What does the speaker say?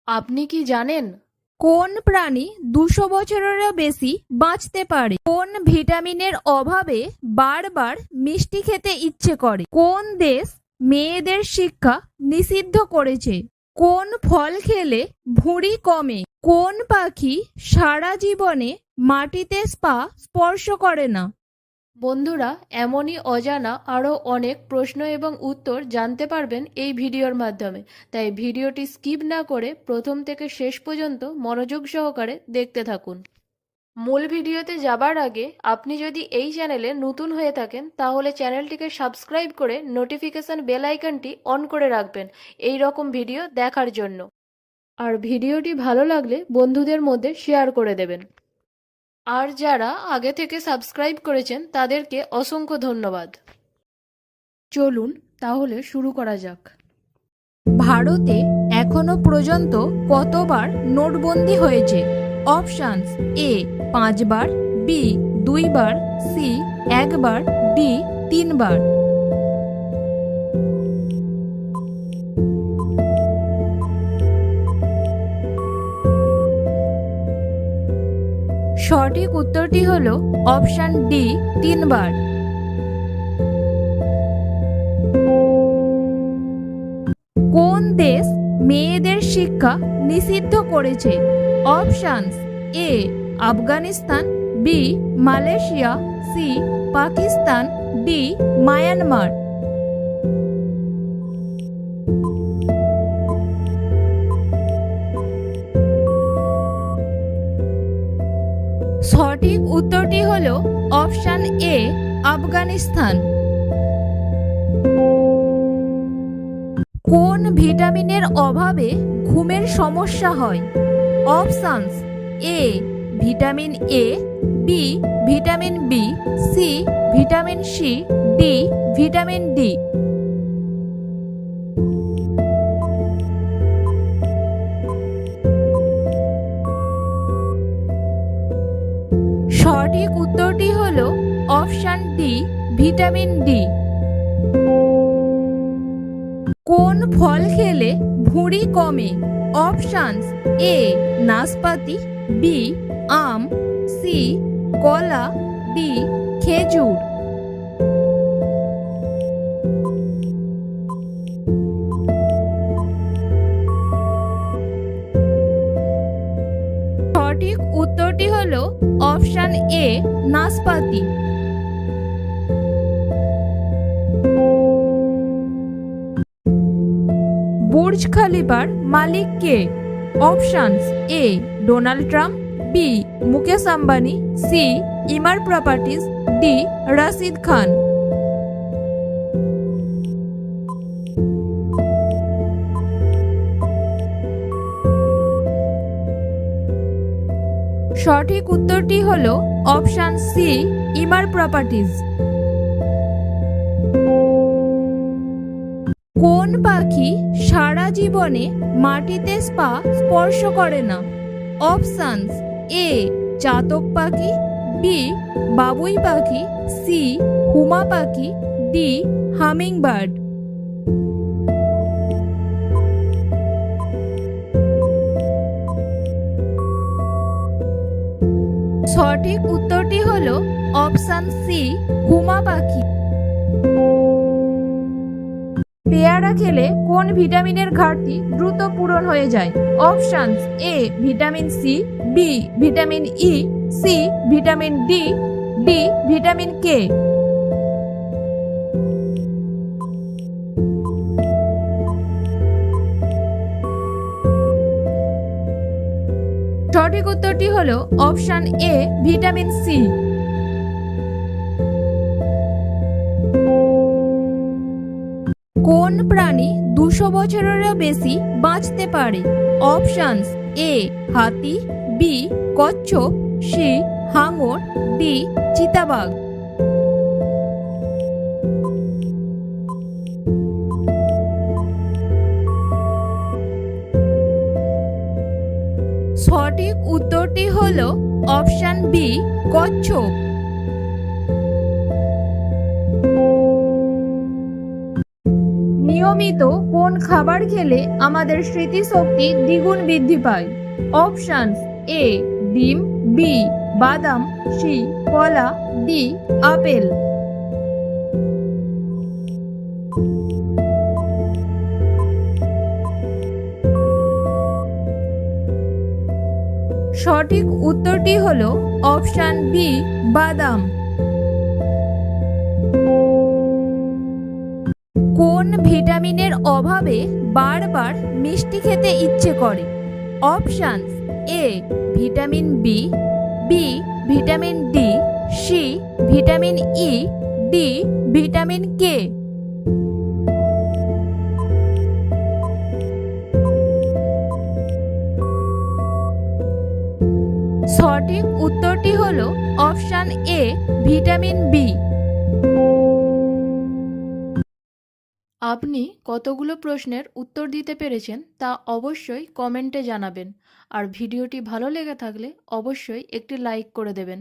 আপনি কি জানেন কোন প্রাণী 200 বছরেরও বেশি বাঁচতে পারে? কোন ভিটামিনের অভাবে বারবার মিষ্টি খেতে ইচ্ছে করে? কোন দেশ মেয়েদের শিক্ষা নিষিদ্ধ করেছে? কোন ফল খেলে ভুঁড়ি কমে? কোন পাখি সারা জীবনে মাটিতে স্পর্শ করে না? বন্ধুরা? এমনই অজানা আরও অনেক প্রশ্ন এবং উত্তর জানতে পারবেন এই ভিডিওর মাধ্যমে। তাই ভিডিওটি স্কিপ না করে প্রথম থেকে শেষ পর্যন্ত মনোযোগ সহকারে দেখতে থাকুন। মূল ভিডিওতে যাবার আগে আপনি যদি এই চ্যানেলে নতুন হয়ে থাকেন তাহলে চ্যানেলটিকে সাবস্ক্রাইব করে নোটিফিকেশন বেল আইকনটি অন করে রাখবেন এই রকম ভিডিও দেখার জন্য। আর ভিডিওটি ভালো লাগলে বন্ধুদের মধ্যে শেয়ার করে দেবেন। আর যারা আগে থেকে সাবস্ক্রাইব করেছেন তাদেরকে অসংখ্য ধন্যবাদ। চলুন তাহলে শুরু করা যাক। ভারতে এখনো পর্যন্ত কতবার নোটবন্দি হয়েছে? অপশনস: এ 5 বার, বি 2 বার, সি 1 বার, ডি 3 বার। সঠিক উত্তরটি হলো অপশন ডি 3 বার। কোন দেশ মেয়েদের শিক্ষা নিষিদ্ধ করেছে? Options: A Afghanistan, B Malaysia, C Pakistan, D Myanmar. সঠিক উত্তরটি হলো অপশন এ আফগানিস্তান। কোন ভিটামিনের অভাবে ঘুমের সমস্যা হয়? Options: A vitamin A, B vitamin B, C vitamin C, D vitamin D. সঠিক উত্তরটি হলো অপশন ডি ভিটামিন ডি। কোন ফল খেলে ভুঁড়ি কমে? অপশনস: এ নাশপাতি, বি আম, সি কলা, ডি খেজুর। সঠিক উত্তরটি হলো অপশন এ নাশপাতি। বুর্জ খলিফার মালিক কে? Options: A Donald Trump, B Mukesh Ambani, C Emaar properties, D Rashid Khan. সঠিক উত্তরটি হলো অপশন সি ইমার প্রপার্টিজ। কোন পাখি সারা জীবনে মাটিতে স্পর্শ করে না? অপশনস: এ চাতক পাখি, বি বাবুই পাখি, সি হুমা পাখি, ডি হামিং বার্ড। সঠিক উত্তরটি হলো অপশন সি হুমা পাখি। পেয়ারা খেলে কোন ভিটামিনের ঘাটতি দ্রুত পূরণ হয়ে যায়? Options: A vitamin C, B vitamin E, C vitamin D, D vitamin K. সঠিক উত্তরটি হলো অপশন এ ভিটামিন সি। কোন প্রাণী 200 বছরেরও বেশি বাঁচতে পারে? অপশনস: এ হাতি, বি কচ্ছপ, সি হাঙর, ডি চিতাবাঘ। সঠিক উত্তরটি হলো অপশন বি কচ্ছপ। নিয়মিত কোন কোন খাবার খেলে আমাদের স্মৃতিশক্তি দ্বিগুণ বৃদ্ধি পায়? অপশনস: এ ডিম, বি বাদাম, সি কলা, ডি আপেল। সঠিক উত্তরটি হলো অপশন বি বাদাম। কোন ভিটামিনের অভাবে বারবার মিষ্টি খেতে ইচ্ছে করে? Options: A vitamin B, B vitamin D, C vitamin E, D vitamin K. সঠিক উত্তরটি হলো অপশন এ ভিটামিন বি। আপনি কতগুলো প্রশ্নের উত্তর দিতে পেরেছেন তা অবশ্যই কমেন্টে জানাবেন। আর ভিডিওটি ভালো লেগে থাকলে অবশ্যই একটি লাইক করে দেবেন।